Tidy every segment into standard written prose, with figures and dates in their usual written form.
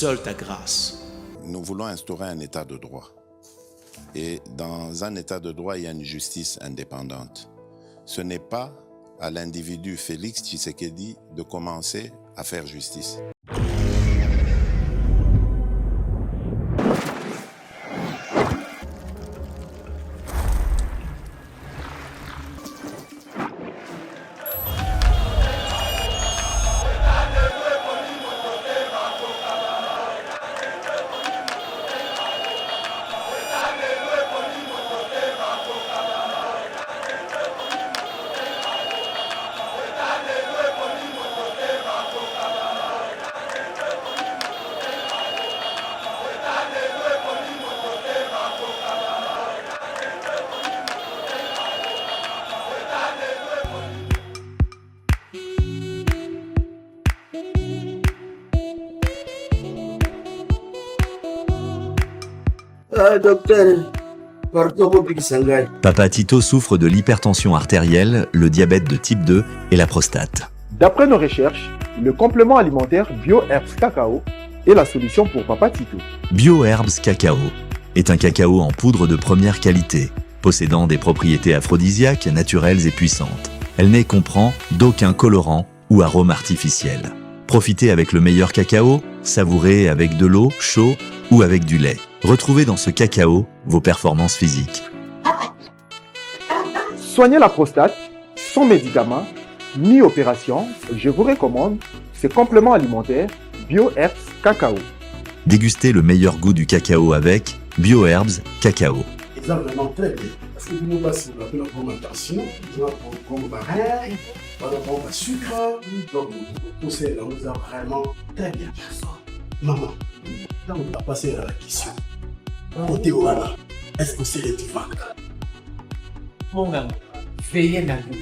seule ta grâce. Nous voulons instaurer un état de droit. Et dans un état de droit, il y a une justice indépendante. Ce n'est pas à l'individu Félix Tshisekedi de commencer à faire justice. Papa Tito souffre de l'hypertension artérielle, le diabète de type 2 et la prostate. D'après nos recherches, le complément alimentaire BioHerbs Cacao est la solution pour Papa Tito. BioHerbs Cacao est un cacao en poudre de première qualité, possédant des propriétés aphrodisiaques, naturelles et puissantes. Elle ne comprend d'aucun colorant ou arôme artificiel. Profitez avec le meilleur cacao, savourez avec de l'eau, chaud ou avec du lait. Retrouvez dans ce cacao vos performances physiques. Soignez la prostate sans médicaments ni opération. Je vous recommande ce complément alimentaire BioHerbs Cacao. Dégustez le meilleur goût du cacao avec BioHerbs Cacao. C'est vraiment très bien. Parce que nous passons la fermentation, nous avons comme baril, nous avons le sucre, donc tout ça, nous avons vraiment très bien. Maman, quand on va passer à la question, côté Oana, est-ce que c'est le divan? Mon gars, veillez dans vous.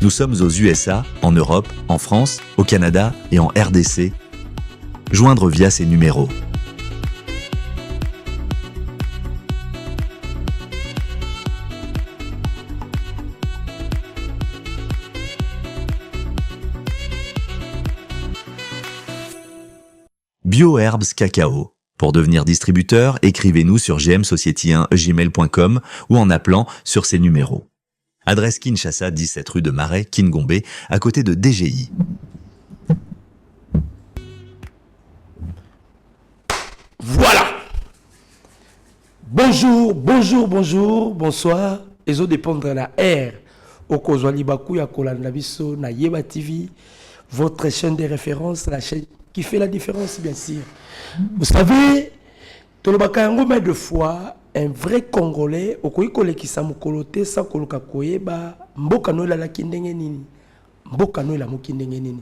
Nous sommes aux USA, en Europe, en France, au Canada et en RDC. Joindre via ces numéros. BioHerbs Cacao. Pour devenir distributeur, écrivez-nous sur gmsociety1gmail.com ou en appelant sur ces numéros. Adresse Kinshasa, 17 rue de Marais, Kingombe, à côté de DGI. Voilà. Bonjour, bonsoir. Ezo dépendre de la R. Okozwali Bakou ya Kolanda Biso na Yeba TV, votre chaîne de référence, la chaîne qui fait la différence, bien sûr. Vous savez, Tolobaka yango mais de fois, un vrai Congolais, okoyi kolekisa mokolote sa koloka koyeba, mboka no la kindenge nini. Mboka no la mokindenge nini.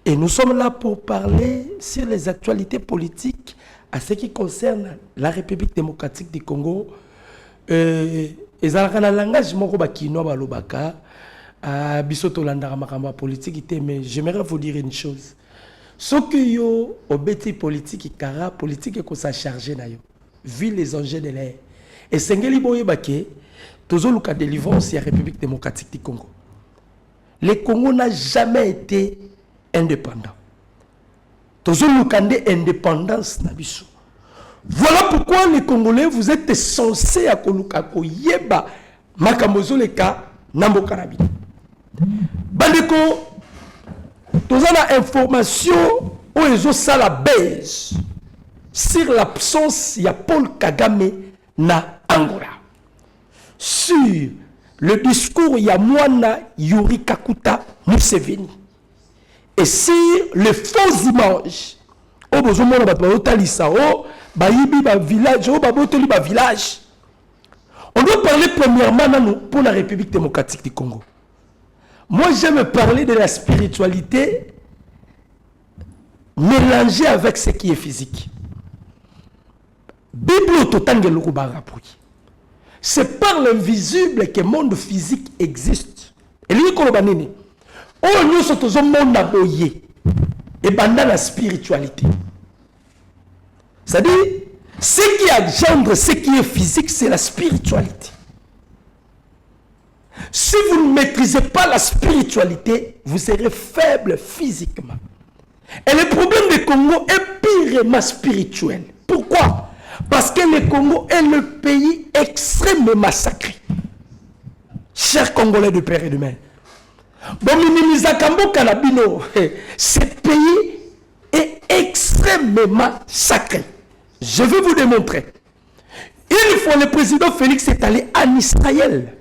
Et nous sommes là pour parler sur les actualités politiques à ce qui concerne la République démocratique du Congo. Et ça a un langage moko bakino balobaka biso tolanda makamba politique, mais j'aimerais vous dire une chose. Ce qui yo obeti politique kara politique ko sa charger na yo vu les enjeux de l'air et sengeli boye baké tozo luka délivrance ya République démocratique du Congo. Le Congo n'a jamais été indépendant. Tozo luka indépendance na biso. Voilà pourquoi les Congolais vous êtes censés à koluka ko yeba makamozo leka namboka na bino. Bandeko nous avons information où ils ont ça la base sur l'absence de Paul Kagame na Angola. Sur le discours de Mwana Yuri Kakuta Museveni. Et sur les fausses images. Au besoin de village, village. On doit parler premièrement pour la République démocratique du Congo. Moi, j'aime parler de la spiritualité mélangée avec ce qui est physique. C'est par l'invisible que le monde physique existe. Et lui, nous sommes un monde aboyé et pendant la spiritualité. C'est-à-dire, ce qui engendre ce qui est physique, c'est la spiritualité. Si vous ne maîtrisez pas la spiritualité, vous serez faible physiquement. Et le problème du Congo est purement spirituel. Pourquoi? Parce que le Congo est le pays extrêmement sacré. Chers Congolais de père et de mère, ce pays est extrêmement sacré. Je vais vous démontrer. Une fois le président Félix est allé en Israël.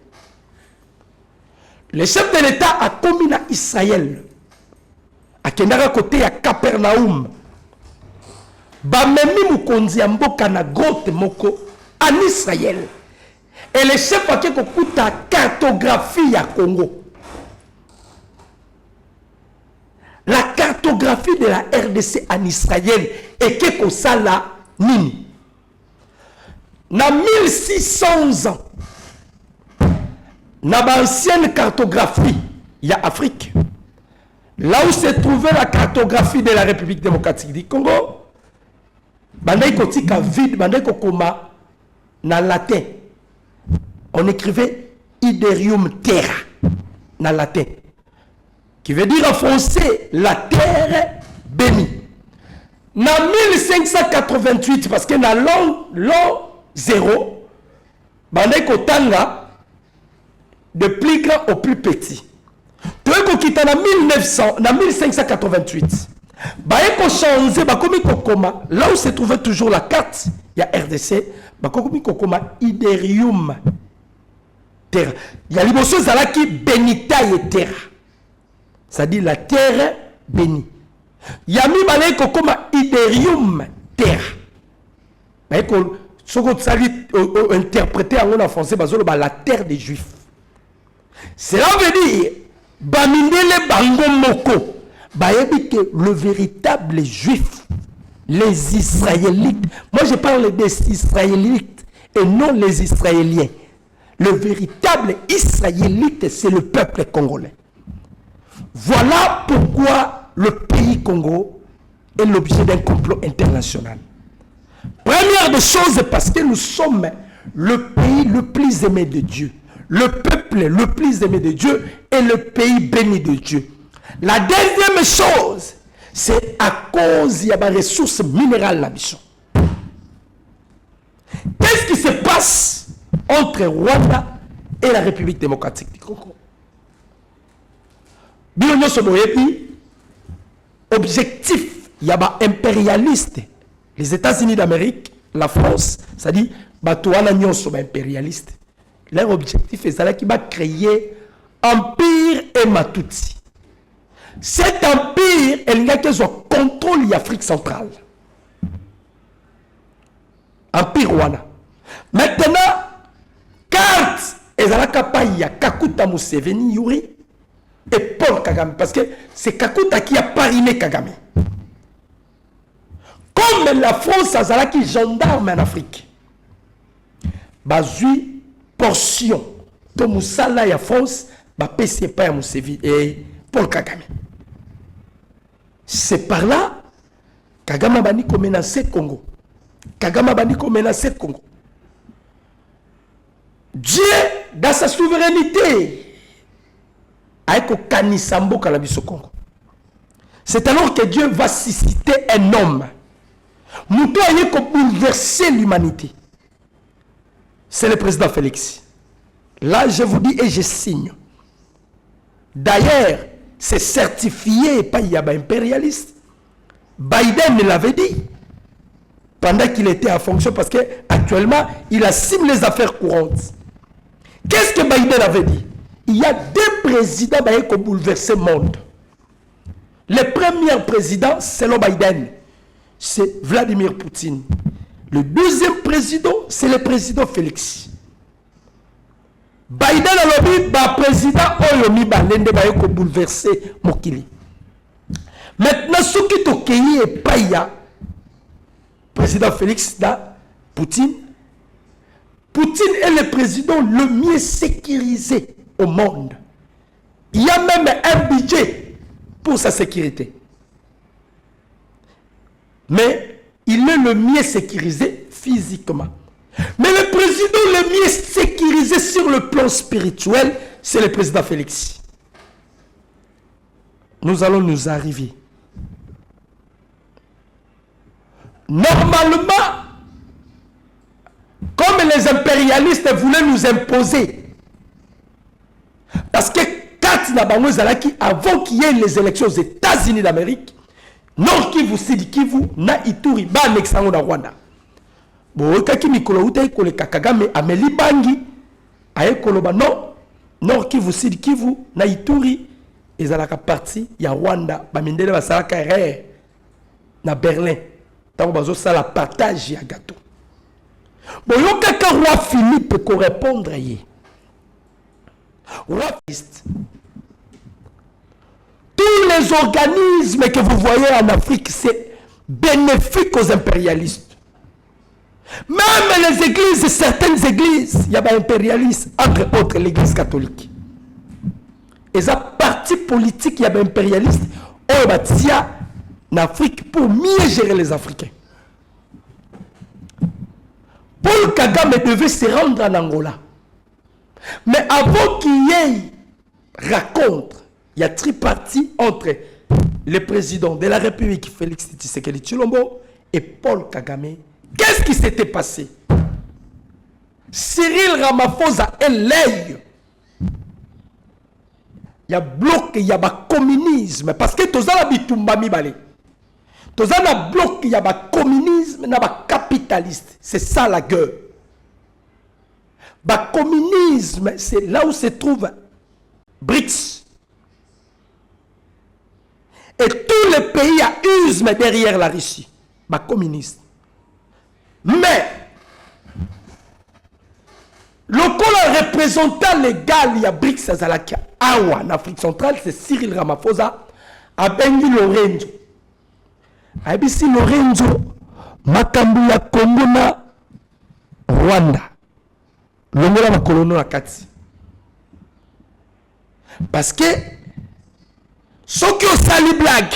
Le chef de l'État a commis à Israël. À Kendara côté à Capernaum. Bamemi mukonzi ya mboka na grotte moko en Israël. Et le chef a kuta cartographie ya Congo. La cartographie de la RDC en Israël et que ça là nini. Na 1600 ans. Na l'ancienne cartographie, il y a Afrique. Là où se trouvait la cartographie de la République démocratique du Congo, bandai kotika vide, bandai kokoma na latin. On écrivait Iderium Terra na latin, qui veut dire en français la terre bénie. Na 1588, parce que na l'an 0, bandai kotanga de plus grand au plus petit. Tu vois qu'on quitte en 1588. Baeko changé, bakomi kokoma, là où se trouvait toujours la carte, il y a RDC, bakomi kokoma Iderium Terra. Il y a l'émotion zalaki Benita et Terra. C'est-à-dire la terre bénie. Il y a mis balé kokoma Iderium Terra. Baeko, ce qu'on s'allie interprété en français, la terre des Juifs. Cela veut dire, Bamindele Bango Moko, que le véritable juif, les Israélites, moi je parle des Israélites et non les Israéliens. Le véritable Israélite, c'est le peuple congolais. Voilà pourquoi le pays Congo est l'objet d'un complot international. Première des choses, parce que nous sommes le pays le plus aimé de Dieu. Le peuple le plus aimé de Dieu est le pays béni de Dieu. La deuxième chose, c'est à cause il y a des ressources minérales là. Qu'est-ce qui se passe entre Rwanda et la République démocratique du Congo? Biono Soboyebi, objectif, il y a des impérialistes. Les États-Unis d'Amérique, la France, c'est-à-dire, Batouana Nyon sont impérialistes. Leur objectif est ça qui va créer Empire et Matuti. Cet empire, il n'y a que son contrôle l'Afrique centrale. Empire Rwanda. Maintenant, carte, et ça il y a Kakuta Museveni Yuri et Paul Kagame. Parce que c'est Kakuta qui a pariné Kagame. Comme la France a qui gendarme en Afrique. Bazui portion de Moussala et France, PC pas Museveni et Paul Kagame. C'est par là Kagame bani ko menacer Congo. Kagame bani ko menacer Congo. Dieu, dans sa souveraineté, a Kanisambo Kalabiso Congo. C'est alors que Dieu va susciter un homme. Nous devons bouleverser l'humanité. C'est le président Félix. Là, je vous dis et je signe. D'ailleurs, c'est certifié par Yaba impérialiste. Biden l'avait dit pendant qu'il était en fonction parce qu'actuellement, il assume les affaires courantes. Qu'est-ce que Biden avait dit? Il y a deux présidents qui ont bouleversé le monde. Le premier président, selon Biden, c'est Vladimir Poutine. Le deuxième président, c'est le président Félix. Biden a dit, le président Oyomi Balende va bouleverser Mokili. Maintenant, ce qui est au pays est Paya, président Félix da Poutine. Poutine est le président le mieux sécurisé au monde. Il y a même un budget pour sa sécurité. Mais il est le mieux sécurisé physiquement. Mais le président le mieux sécurisé sur le plan spirituel, c'est le président Félix. Nous allons nous arriver. Normalement, comme les impérialistes voulaient nous imposer, parce que avant qu'il y ait les élections aux États-Unis d'Amérique, Nord Kivu, Sud Kivu, na Ituri, ba annexango na Rwanda. Bon, kaki mikolo uta ko le Kagame ameli bangi, aye koloba non, Nord Kivu, Sud Kivu, na Ituri, ezalaka parti ya Rwanda, ba mindele ba salaka erreur na Berlin. Tant bazo sala partage ya gâteau. Bon, yo kaka roi Philippe ko répondre yé. Roi Philippe. Tous les organismes que vous voyez en Afrique, c'est bénéfique aux impérialistes. Même les églises, certaines églises, il y a des impérialistes, entre autres l'église catholique. Et ça, parti politique, il y a des impérialistes, en Afrique pour mieux gérer les Africains. Paul Kagame devait se rendre en Angola. Mais avant qu'il y ait rencontre, il y a tripartite entre le président de la République, Félix Tshisekedi Tshilombo, et Paul Kagame. Qu'est-ce qui s'était passé? Cyril Ramaphosa est l'œil. Il y a bloqué, il y a un communisme. Parce que tous les bitumba mibale. Tous les blocs, il y a un communisme, il y a un capitaliste. C'est ça la guerre. Le communisme, c'est là où se trouve BRICS. Et tous les pays à usme derrière la Russie. Bah, communiste. Mais, le représentant légal, il y a BRICS Azalakia. Awa, en Afrique centrale, c'est Cyril Ramaphosa. A Bengi Lorenzo. Abisi Lorenzo, Makambuya Kongona, Rwanda. Longola na colono na kati. Parce que, ceux qui ont sali blague,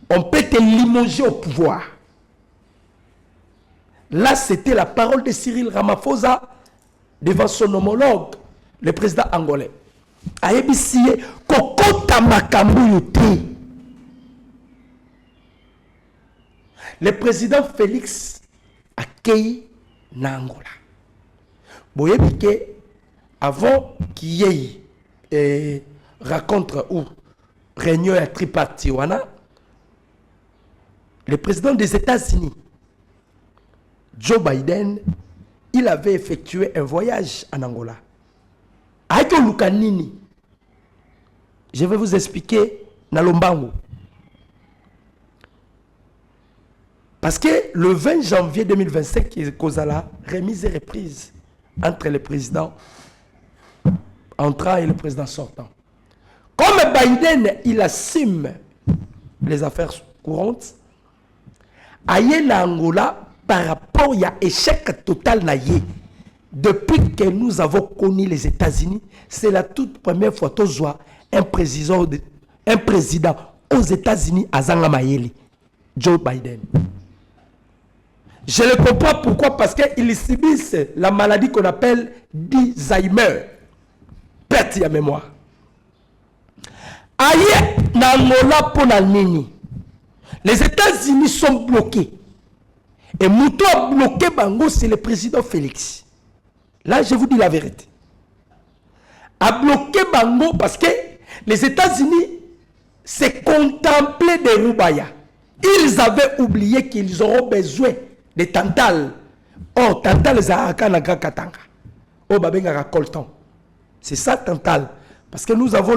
on peut te limoger au pouvoir. Là, c'était la parole de Cyril Ramaphosa devant son homologue, le président angolais. Ayebisie, kokota makambu yote. Le président Félix accueille na Angola. Boyebike, avant qu'il y ait rencontre ou réunion à tripartite, le président des États-Unis, Joe Biden, il avait effectué un voyage en Angola. Aïko Lukanini, je vais vous expliquer Nalombango. Parce que le 20 janvier 2025, il y a la remise et reprise entre le président entrant et le président sortant. Comme Biden, il assume les affaires courantes, aïe na Angola, par rapport à l'échec total naïe, depuis que nous avons connu les États-Unis, c'est la toute première fois que nous avons un président aux États-Unis à Zanga Mayeli, Joe Biden. Je le comprends pourquoi, parce qu'ils subissent la maladie qu'on appelle d'Alzheimer, perte de mémoire. Aïe, Nangola pour la nini. Les États-Unis sont bloqués. Et Moutou a bloqué Bango, c'est le président Félix. Là, je vous dis la vérité. A bloqué Bango parce que les États-Unis se contemplaient de Roubaya. Ils avaient oublié qu'ils auront besoin de Tantal. Oh, Tantal, c'est un Katanga. Oh, Babenga coltan. C'est ça, Tantal. Parce que nous avons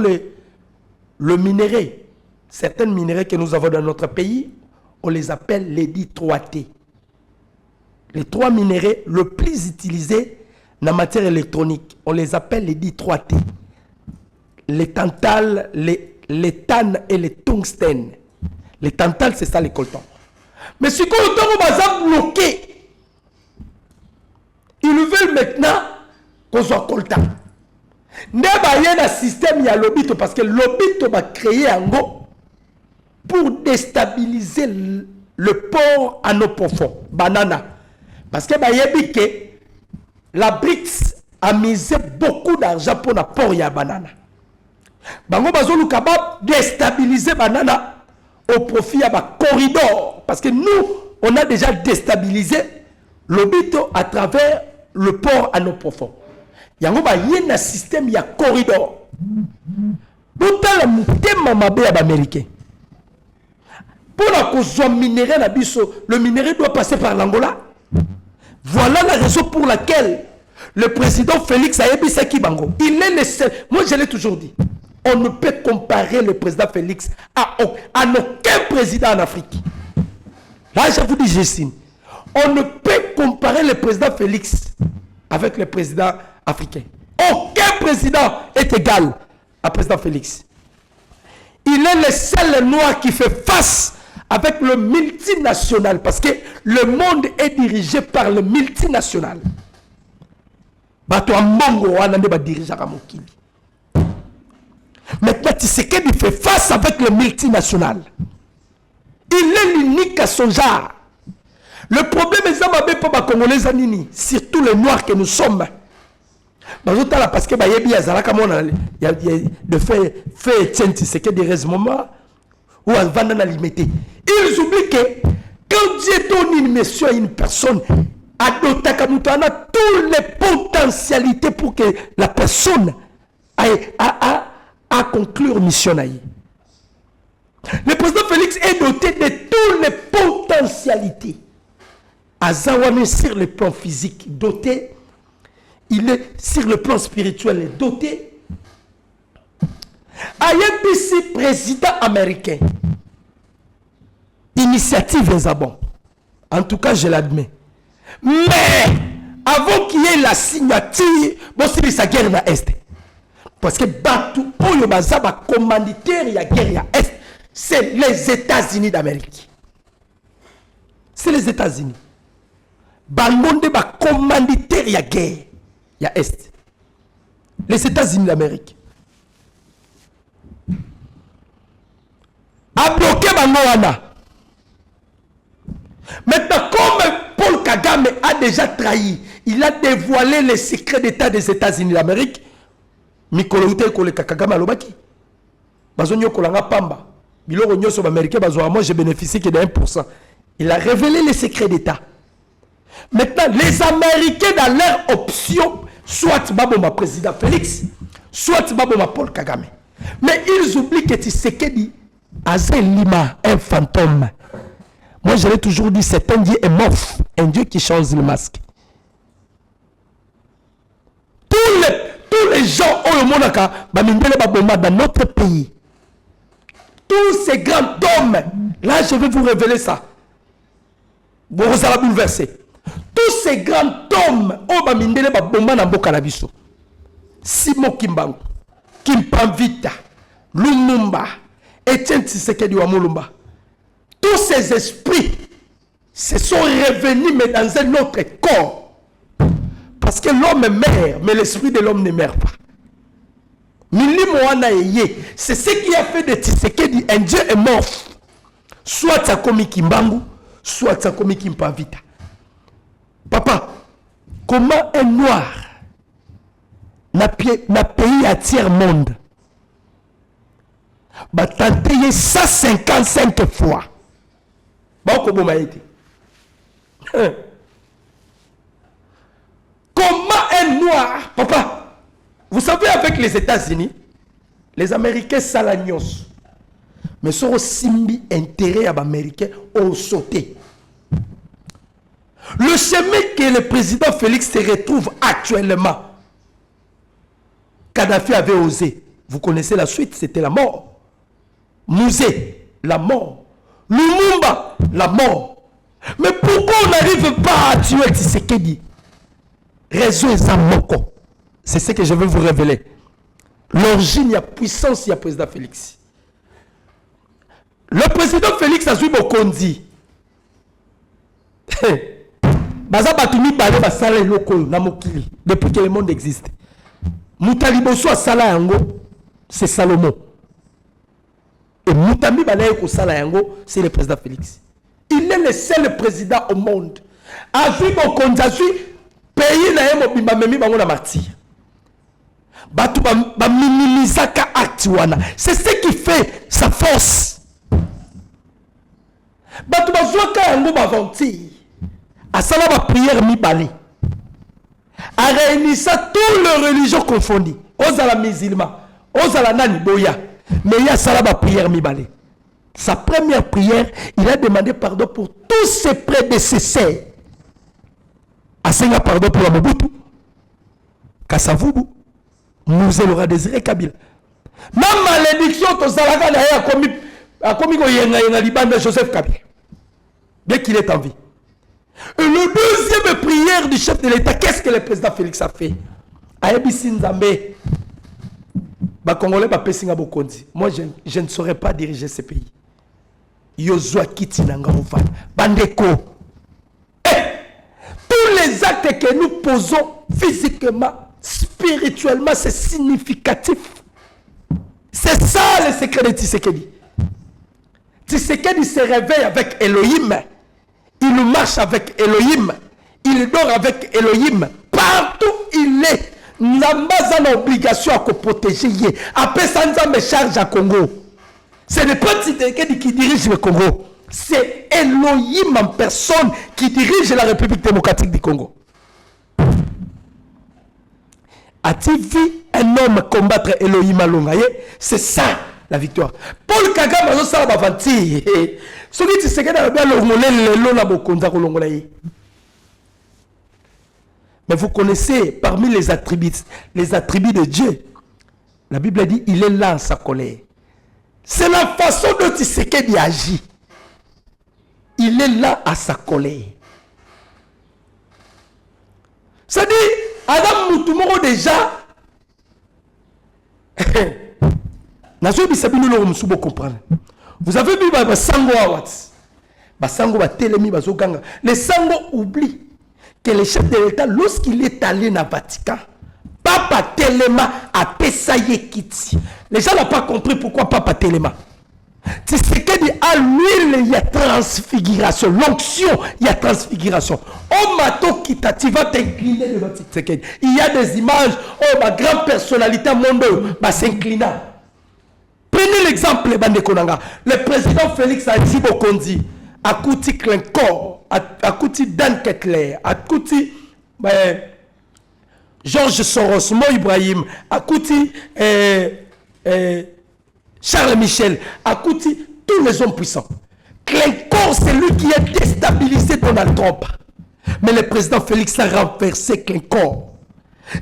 le minerai. Certains minéraux que nous avons dans notre pays, on les appelle les dits 3T. Les trois minéraux le plus utilisés dans la matière électronique, on les appelle les dits 3T. Les tantales, les tannes et les tungstènes. Les tantales, c'est ça les coltans. Mais ce qu'on a bloqué, ils veulent maintenant qu'on soit coltan. Il y a un système, il y a l'obito, parce que l'obito va créer un go pour déstabiliser le port à nos profonds. Banana. Parce que la BRICS a misé beaucoup d'argent pour le port à banana. Bango bazolu capable de déstabiliser banana au profit de corridor. Parce que nous, on a déjà déstabilisé l'obito à travers le port à nos profonds. Il y a un système, il y a un corridor. Tout le monde est américain. Pour la cause minérale, le minerai doit passer par l'Angola. Voilà la raison pour laquelle le président Félix Ayebisaki Bango, il est le seul. Moi, je l'ai toujours dit. On ne peut comparer le président Félix à aucun président en Afrique. Là, je vous dis, je signe. On ne peut comparer le président Félix avec le président africain. Aucun président est égal à président Félix. Il est le seul noir qui fait face avec le multinational, parce que le monde est dirigé par le multinational. Maintenant, Tshisekedi fait face avec le multinational. Il est l'unique à son genre. Le problème est que les Congolais, surtout les Noirs que nous sommes, parce que il y a de fait Tshisekedi des moments où on va dans limité. Ils oublient que quand Dieu donne une mission à une personne, a toutes les potentialités pour que la personne à conclure mission. Le président Félix est doté de toutes les potentialités. Azawane sur le plan physique doté, il est sur le plan spirituel doté. INPC président américain, initiative les abons. En tout cas, je l'admets. Mais avant qu'il y ait la signature, bon, c'est sa guerre dans l'Est. Parce que Batou, Oyobazaba, commanditaire, il y a guerre à l'Est. C'est les États-Unis d'Amérique. C'est les États-Unis. Bangonde, commanditaire, il y a guerre. Il y a Est. Les États-Unis d'Amérique. A bloqué Bangoana. Maintenant, comme Paul Kagame a déjà trahi, il a dévoilé les secrets d'État des États-Unis d'Amérique. Mikoloute Kole Kagame Alobaki. Bazonyo Kolanga Pamba. Biloro Nyoso Américain, moi j'ai bénéficié que de 1%. Il a révélé les secrets d'État. Maintenant, les Américains dans leur option, soit Baboma président Félix, soit Baboma Paul Kagame. Mais ils oublient que Tshisekedi Azel Lima, un fantôme. Moi, je l'ai toujours dit, c'est un dieu amorphe, un dieu qui change le masque. Tous les gens au monde dans notre pays, tous ces grands hommes, là, je vais vous révéler ça. Vous allez bouleverser. Tous ces grands hommes, Simon Kimbangu, Kimpamvita, Lumumba, Etienne Tshisekedi wa Mulumba, tous ces esprits se sont revenus mais dans un autre corps. Parce que l'homme meurt, mais l'esprit de l'homme ne meurt pas. C'est ce qui a fait de Tshisekedi un dieu est mort. Soit Tsakomi Kimbangu, soit Tsakomi Kimpavita. Papa, comment un noir n'a pays à tiers-monde va tenter 155 fois? Comment un noir, papa, vous savez, avec les États-Unis, les Américains salagnos, mais sont aussi mis intérêt à l'Américain au sauté. Le chemin que le président Félix se retrouve actuellement, Kadhafi avait osé. Vous connaissez la suite, c'était la mort. Mouzé, la mort. Lumumba, la mort. Mais pourquoi on n'arrive pas à tuer Tshisekedi? Raison est Zamoko. C'est ce que je vais vous révéler. L'origine, il y a puissance, il y a président Félix. Le président Félix a joué Bokondi. Depuis que le monde existe. Moutaliboso a Sala Yango, c'est Salomon. Et Moutami Balaeko Sala Yango, c'est le président Félix. Il est le seul président au monde. A vu Bokondi, a vu pays na yemo bimamemi bango na martyr. Batu ba minimisaka acte wana. C'est ce qui fait sa force. bato bazwaka yango baventure asala baprière mibale aréunissa toutes les religions confondues ozala musulman ozala nani boya mais il asala baprière mibale. Sa première prière, il a demandé pardon pour tous ses prédécesseurs. Asenga pardon pour la Mobutu, Kassavubu, nous aura désiré Kabila. Ma malédiction, to Zalaga a commis au Liban de Joseph Kabila. Dès qu'il est en vie. Et le deuxième prière du chef de l'État, qu'est-ce que le président Félix a fait? Aebi Nzambe. Congolais, moi, je ne saurais pas diriger ce pays. Yozua Kiti Nangaouvan. Bandeko. Tous les actes que nous posons physiquement, spirituellement, c'est significatif. C'est ça le secret de Tshisekedi. Tshisekedi se réveille avec Elohim. Il marche avec Elohim. Il dort avec Elohim. Partout il est. Nambaza a l'obligation à protéger. Après ça, nous avons charge à Congo. Ce n'est pas Tshisekedi qui dirige le Congo. C'est Elohim en personne qui dirige la République démocratique du Congo. A-t-il vu un homme combattre Elohim à Longaye? C'est ça la victoire. Paul Kagame a ça la vanti. Celui qui Tshisekedi a bien le mais vous connaissez parmi les attributs de Dieu. La Bible dit il est là en sa colère. C'est la façon dont Tshisekedi agit. Il est là à sa colère. C'est-à-dire, Adam Moutoumoro déjà. Vous avez vu Basango Awats. Basango va telemi bazoganga. Les Sango oublient que le chef de l'État, lorsqu'il est allé dans le Vatican, Papa Telema a Pessaye Kiti. Les gens n'ont pas compris pourquoi Papa Telema. Tshisekedi à l'huile, il y a transfiguration. L'onction, il y a transfiguration. Oh, Mato Kita, tu vas t'incliner devant Tshisekedi. Il y a des images, oh, ma grande personnalité mondiale, bah, s'inclina. Prenez l'exemple, Bande Konanga. Le président Félix Antibo Kondi, Akouti Klenkor, Akouti Dan Ketler, Akouti Georges Soros, Mo Ibrahim, Akouti Charles Michel, Akouti, tous les hommes puissants. Klenkor, c'est lui qui a déstabilisé Donald Trump. Mais le président Félix a renversé Klenkor.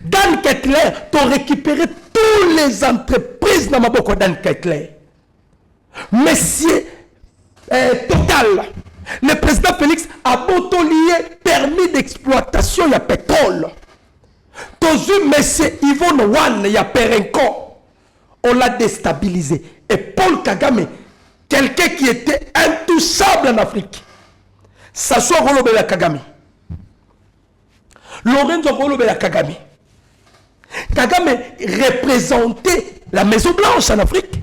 Dan Ketler, tu as récupéré toutes les entreprises dans ma boîte Dan Ketler. Monsieur Total, le président Félix a lié permis d'exploitation, il y a pétrole. Tozu monsieur Yvonne Wan, il y a Perenco. On l'a déstabilisé. Et Paul Kagame, quelqu'un qui était intouchable en Afrique, ça soit Rolobela Kagame. Lorenzo Rolobela Kagame. Kagame représentait la Maison Blanche en Afrique.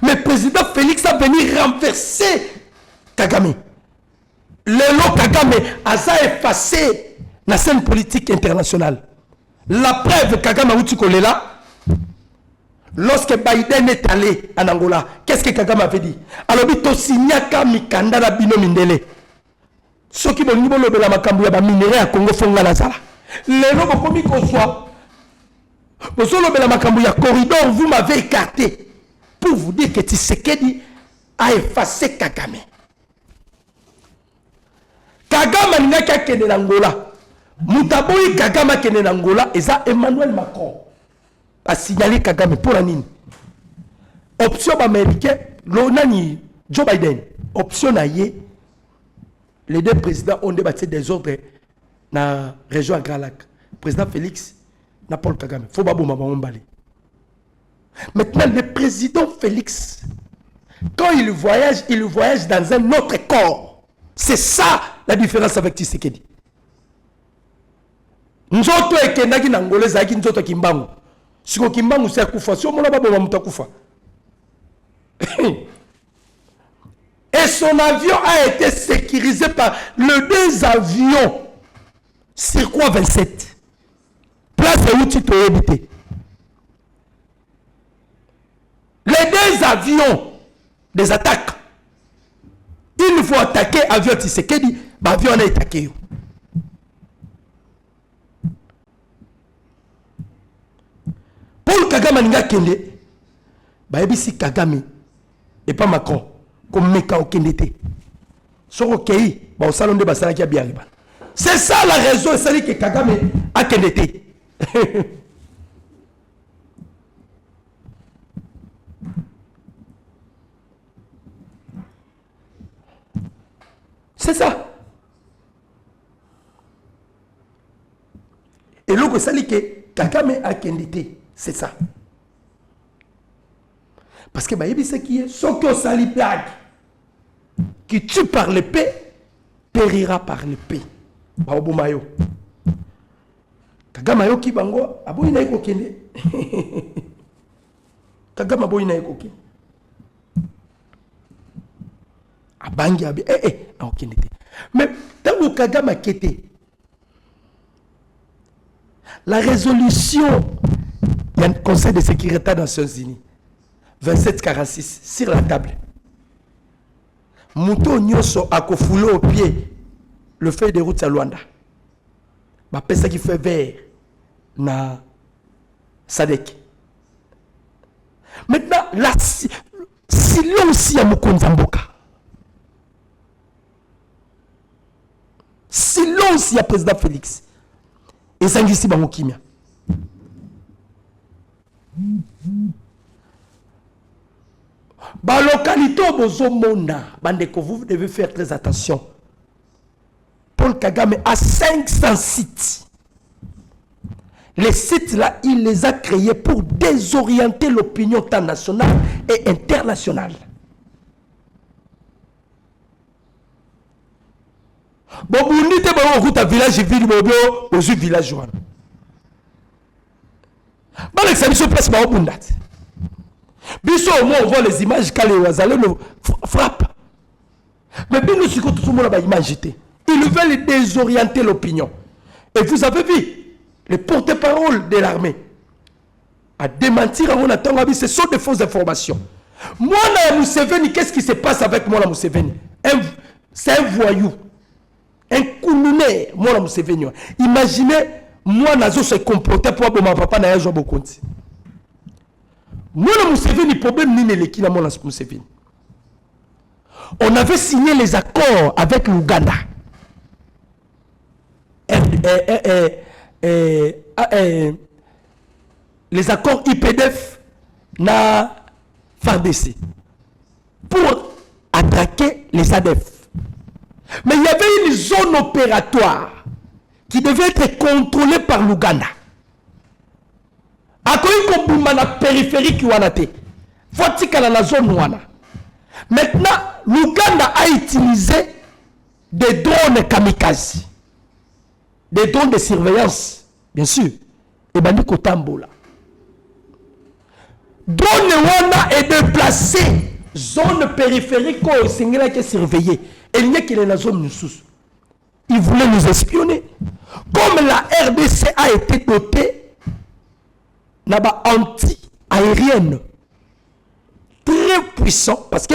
Mais le président Félix a venu renverser Kagame. Lelo Kagame a effacé la scène politique internationale. La preuve, Kagame a eu là. Lorsque Biden est allé en Angola, qu'est-ce que Kagame avait dit? Alors, il a mikanda na bino mindele. Ce qui vont nous le la makambu ya ba minerai à Congo fonga la zala. Lelo bokomi ko soit. Bosolo bela makambu ya corridor, vous m'avez écarté. Pour vous dire que Tshisekedi a effacé Kagame. Kagame n'a qu'à kene l'Angola. Moutaboui Kagame kene l'Angola et ça Emmanuel Macron a signalé Kagame pour la nine. Option américaine, l'onani Joe Biden. Option aïe, les deux présidents ont débattu des ordres dans la région à Grand Lac. Président Félix, n'a Paul Kagame. Faut pas bombarder. Maintenant, le président Félix, quand il voyage dans un autre corps. C'est ça la différence avec Tshisekedi. Nzoto ekendaki na Ngolais zaki nzoto kimbangu. Siko kimbangu c'est kufa. Si omona babo mutakufa. Et son avion a été sécurisé par le deux avions Circuit 27. Place où tu t'es habité. Les deux avions des attaques Il faut attaquer avion Tshisekedi, avion on a attaqué. Paul Kagame ninga kende, si Kagame et pas Macron, comme Meka au kende. Sur OK, au salon de Basala qui a bien arrivé. C'est ça la raison, c'est que Kagame a kende. C'est ça. Et l'autre, c'est que Kagame a kendité. C'est ça. Parce que c'est qui est ce que sali blague qui tue par l'épée périra par l'épée. Baobumayo. Kagame yo ki bango aboyi na iko kende. Kagame aboyi na iko kende. Abangi abi okendete. Mais tant que Kagame a quitté la résolution il y a un conseil de sécurité des Nations Unies 2746 sur la table. Mouto Nyoso a kofoulé au pied le feuille de route à Luanda. Ma pesa qui fait vert na Sadek. Maintenant, la silence ya Mukonzamboka. Silence ya président Félix. Et ça ici bango kimia. Ba localité bozo mona, bandeko vous devez faire très attention. Paul Kagame a 500 sites. Les sites là, il les a créés pour désorienter l'opinion tant nationale et internationale. Bon, vous dites que vous avez un village, ville, vous avez un village. Vous avez un place, vous avez un biso au moins on voit les images quand les Ouazalais nous frappent. Mais bien nous, tout le monde a imagé. Ils veulent désorienter l'opinion. Et vous avez vu, les porte-parole de l'armée à démentir à mon attendant, ce sont des fausses informations. Moi, là, Museveni, qu'est-ce qui se passe avec moi, là, Museveni? C'est un voyou. Un kounoune, moi, là, Museveni. Imaginez, moi, Nazo se comporter pour que mon papa n'a pas beaucoup. Moi, là, Museveni, problème ni l'équipe, là, moi, là, Museveni. On avait signé les accords avec l'Ouganda. Les accords IPDF na FARDC pour attaquer les ADF. Mais il y avait une zone opératoire qui devait être contrôlée par l'Ouganda. À quoi il y a une périphérique qui faut qu'il y ait la zone wana. Maintenant, l'Ouganda a utilisé des drones kamikazes. Des drones de surveillance, bien sûr. Et bien, Kotambola. Drone wana est déplacé. Zone périphérique, c'est qui est surveillée. Et il n'y a que la zone nous sous. Ils voulaient nous espionner. Comme la RDC a été dotée là-bas anti-aérienne. Très puissant. Parce que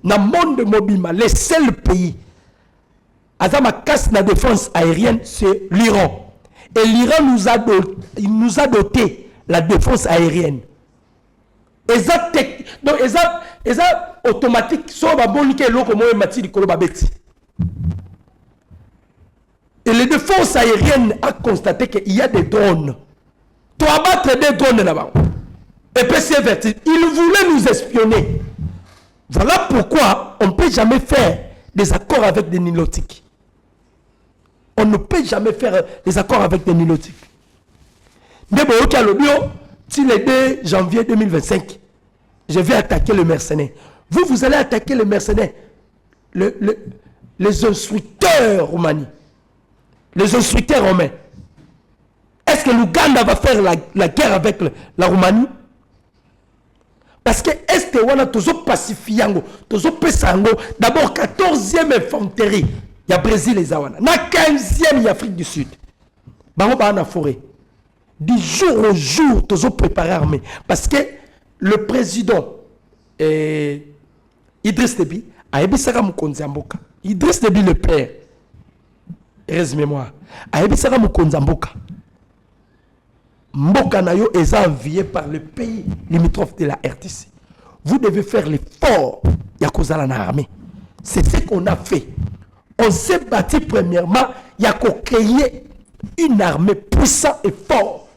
dans le monde de Mobima, les seuls pays Azama casse la défense aérienne, c'est l'Iran. Et l'Iran nous a doté la défense aérienne. Et ça, donc, automatique, et les défenses aériennes ont constaté qu'il y a des drones. Tu abattre des drones là-bas. Et puis c'est vertical. Ils voulaient nous espionner. Voilà pourquoi on ne peut jamais faire des accords avec des nilotiques. On ne peut jamais faire des accords avec des nilotiques. Mais bon, si le 2 janvier 2025, je vais attaquer le mercenaire. Vous allez attaquer le mercenaire. Les instructeurs roumani. Les instructeurs romains. Est-ce que l'Ouganda va faire la guerre avec la Roumanie? Parce que est-ce que on a toujours pacifié, toujours pesango, d'abord 14e infanterie, il y a Brésil et Zawana, na 15e il y a Afrique du Sud. Bango ba na forêt. Du jour au jour, toujours préparé armée. Parce que le président Idriss Déby ayebisaka mokonzi ya mboka Idriss Déby le père heureuse mémoire ayebisaka mokonzi ya mboka mboka na yo est envié par le pays limitrophe de la RDC. Vous devez faire l'effort ya kozala na armée. C'est ce qu'on a fait. On s'est bâti premièrement ya ko créer une armée puissante et forte.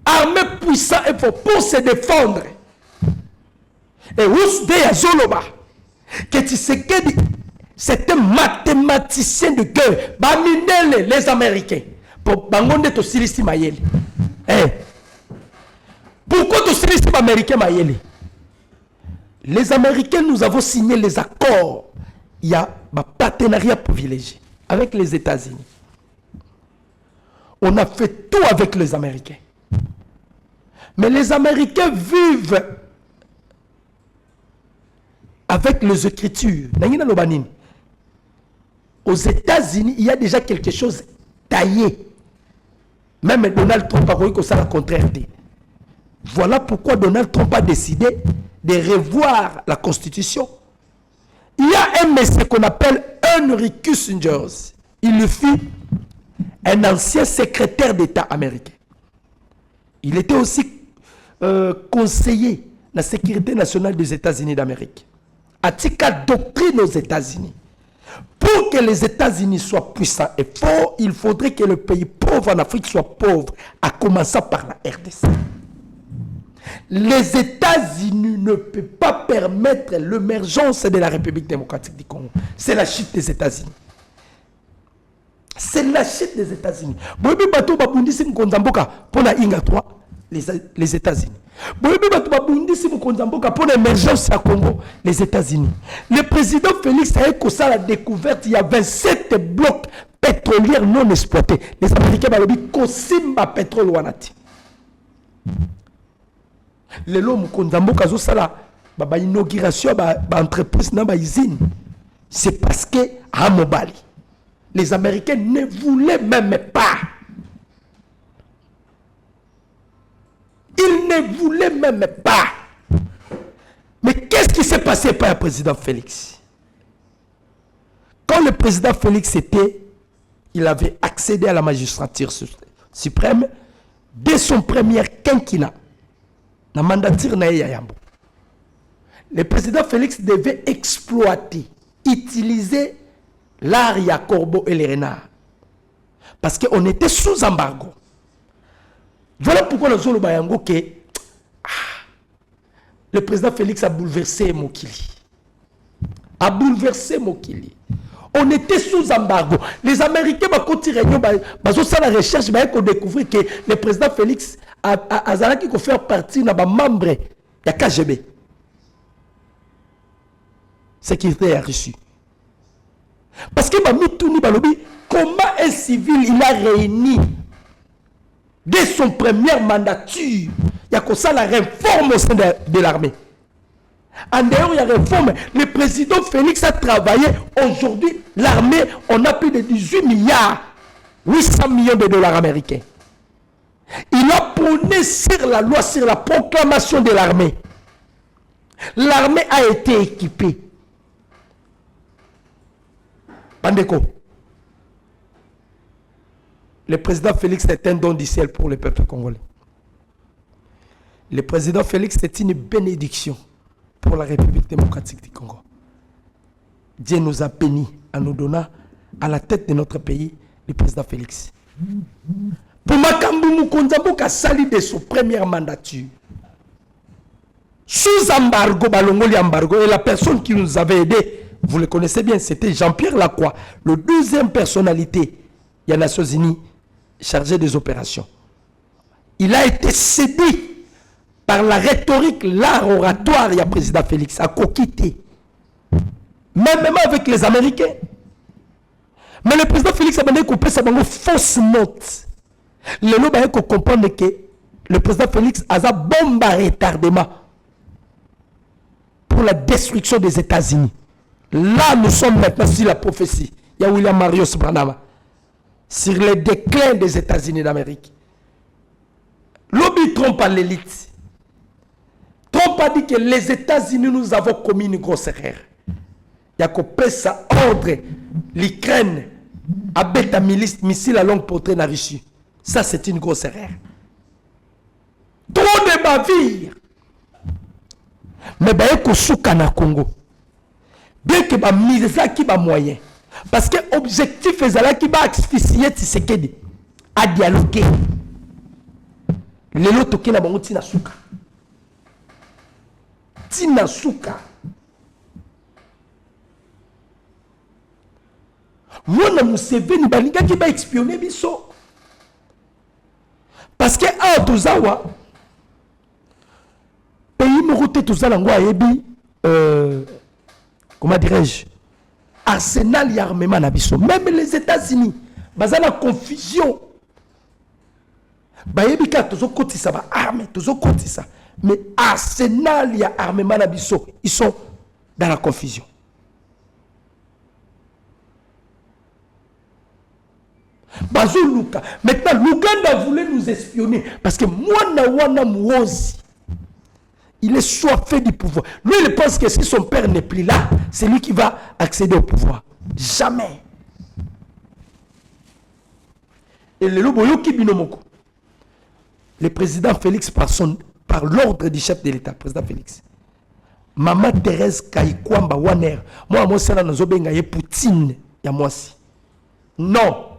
Armée puissante et forte pour se défendre. Et Ousde Yazoloba, que Tshisekedi, c'est un mathématicien de guerre. Baminele, les Américains. Pour Bangonde to Silisi Mayele. Pourquoi to Silisi Américain Mayele? Les Américains, nous avons signé les accords. Il y a un partenariat privilégié avec les États-Unis. On a fait tout avec les Américains. Mais les Américains vivent avec les Écritures. Aux États-Unis, il y a déjà quelque chose taillé. Même Donald Trump a dit que ça le contraire. Voilà pourquoi Donald Trump a décidé de revoir la Constitution. Il y a un monsieur qu'on appelle Henry Kissinger. Il fut un ancien secrétaire d'État américain. Il était aussi conseiller de la sécurité nationale des États-Unis d'Amérique. Atika doctrine aux États-Unis. Pour que les États-Unis soient puissants et forts, il faudrait que le pays pauvre en Afrique soit pauvre, à commencer par la RDC. Les États-Unis ne peuvent pas permettre l'émergence de la République démocratique du Congo. C'est la chute des États-Unis. C'est la chute des États-Unis. Les États-Unis. Pour l'émergence à Congo, les États-Unis. Le président Félix a découvert qu'il y a 27 blocs pétroliers non exploités. Les Américains ont dit pétrole wanati. Le l'homme Konzamboka Zosala, inauguration d'entreprise dans la usine. C'est parce que à Mobali, les Américains ne voulaient même pas. Ils ne voulaient même pas. Mais qu'est-ce qui s'est passé par le président Félix? Quand le président Félix il avait accédé à la magistrature suprême, dès son premier quinquennat, la mandature na Yayambo. Le président Félix devait exploiter, utiliser l'art ya corbeau et les renards. Parce qu'on était sous embargo. Voilà pourquoi nous avons dit que le président Félix a bouleversé Mokili. A bouleversé Mokili. On était sous embargo. Les Américains ont continué la recherche, ils ont découvert que le président Félix a fait partie d'un membre de la KGB. Sécurité a reçu. Parce que comment un civil il a réuni dès son première mandature, il y a ça la réforme au sein de l'armée. En dehors, il y a réforme. Le président Félix a travaillé. Aujourd'hui, l'armée, on a plus de 18 milliards, 800 millions de dollars américains. Il a prôné sur la loi, sur la proclamation de l'armée. L'armée a été équipée. Bandeko. Le président Félix est un don du ciel pour le peuple congolais. Le président Félix est une bénédiction pour la République démocratique du Congo. Dieu nous a bénis en nous donnant à la tête de notre pays le président Félix. Pour Makambu Mukonzamboka sali de son première mandature. Sous embargo, balongoli embargo, et la personne qui nous avait aidé, vous le connaissez bien, c'était Jean-Pierre Lacroix, le 12e personnalité des Nations Unies chargé des opérations. Il a été séduit par la rhétorique, l'art oratoire, il y a président Félix, à coquiter. Même avec les Américains. Mais le président Félix a coupé sa fausse note. Le lot va comprendre que le président Félix a un bombe à retardement pour la destruction des États-Unis. Là, nous sommes maintenant sur la prophétie. Il y a William Marius Branham. Sur le déclin des États-Unis d'Amérique. Lobby trompe à l'élite. Trump a dit que les États-Unis, nous avons commis une grosse erreur. Il y a qu'on pèse ordre l'Ukraine à bêta missile à longue portée dans la Russie. Ça, c'est une grosse erreur. Trop de bavires. Mais il y a qu'on souka na Congo. Bien que ba mise ça qui ba moyen. Parce que l'objectif est là qui va asphyxier Tshisekedi à dialoguer. Les lots qui na bango tina souka. Tina souka. Moi, na Museveni balinga qui va espionner biso. Parce que à Tozawa, pays moroté Tozala ngwa yebi, comment dirais-je, arsenal y armement na biso. Même les États-Unis, baza la confusion. Ba yebi ka tozo kotisa ba arme, tozo kotisa. Mais arsenal y armement na biso, ils sont dans la confusion. Bazuluka. Maintenant, l'Ouganda voulait nous espionner. Parce que Mwana Mwozi, il est soifé du pouvoir. Lui, il pense que si son père n'est plus là, c'est lui qui va accéder au pouvoir. Jamais. Et le Loboyoki Binomoko, le président Félix, par l'ordre du chef de l'État, président Félix, Maman Thérèse Kaïkwamba Waner, moi, c'est là, nous avons Poutine, ya moi aussi. Non.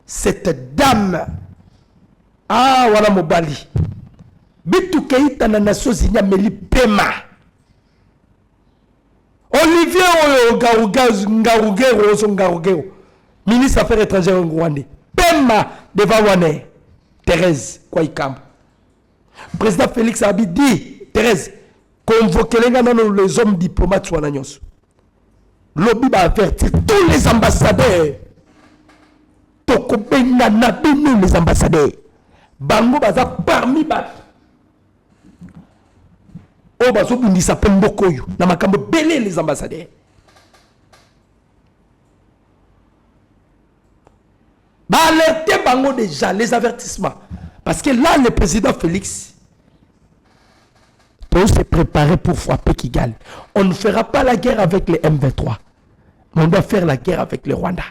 Cette dame, voilà Mobali. Bitu Keita na Nations Unies meli pema. Olivier Ngarugero, ministre des Affaires étrangères rwandais. Pema devant Wane. Thérèse Kwaikamba. Président Félix a dit, Thérèse, convoquez les hommes diplomates sur la Nyos. Lobby va avertir tous les ambassadeurs. Tokobenga na bino les ambassadeurs. Bango baza parmi bat. O bazo bundisa pembokoyo na makambo belé les ambassadeurs. Ba alerter bango déjà les avertissements parce que là le président Félix doit se préparer pour frapper Kigali. On ne fera pas la guerre avec les M23. Mais on doit faire la guerre avec le Rwanda.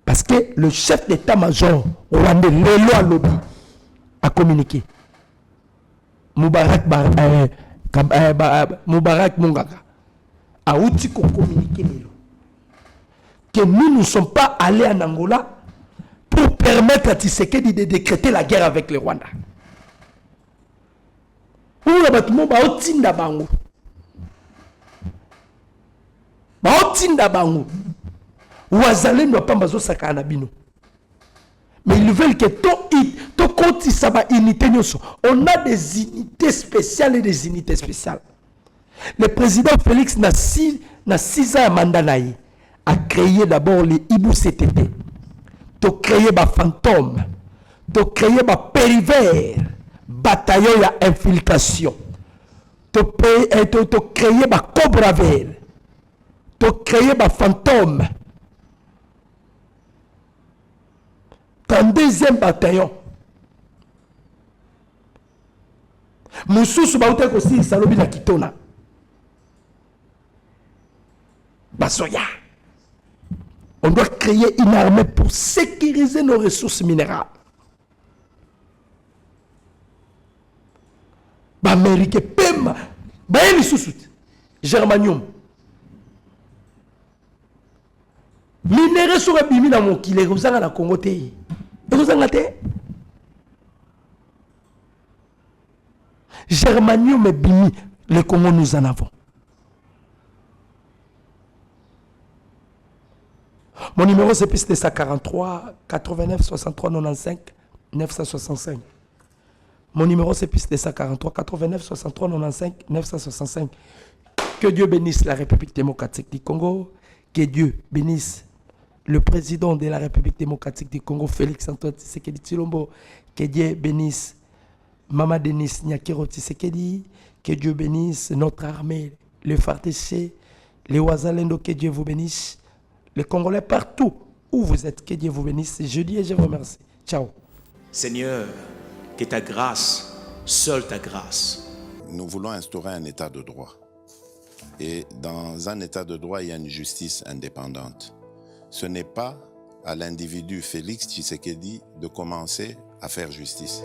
Parce que le chef d'état-major rwandais, Lelo Alobi, a communiqué. Moubarak Mungaga a outil qu'on communiqué Lelo. Que nous ne sommes pas allés en Angola pour permettre à Tshisekedi de décréter la guerre avec le Rwanda. Mais ils veulent que on a des unités spéciales et des unités spéciales. Le président Félix n'a 6 ans à Mandanaï a créé d'abord les Ibu CTT, to créer des fantômes, to créer des périvers, bataillon à infiltration, to créer des cobra vert, to créer des fantômes. 32e bataillon. Moussousou baoutek aussi salobi na kitona. Basoya. On doit créer une armée pour sécuriser nos ressources minérales. Américain, Pema, Baeli Soussout, Germanium. Minéraux sur le bimi dans mon kilé, vous avez la Congo. Vous avez Germanium et bimi, les Congo nous en avons. Mon numéro c'est plus de 143 89 63 95 965. Mon numéro c'est plus de 143 89 63 95 965. Que Dieu bénisse la République démocratique du Congo. Que Dieu bénisse le président de la République démocratique du Congo, Félix Antoine Tshisekedi Tshilombo. Que Dieu bénisse Mama Denis Nyakiro Tshisekedi. Que Dieu bénisse notre armée, les FARDC, les Ouazalendo. Que Dieu vous bénisse. Les Congolais partout où vous êtes. Que Dieu vous bénisse. Je dis et je vous remercie. Ciao. Seigneur, que ta grâce seule ta grâce. Nous voulons instaurer un état de droit. Et dans un état de droit, il y a une justice indépendante. Ce n'est pas à l'individu Félix Tshisekedi de commencer à faire justice.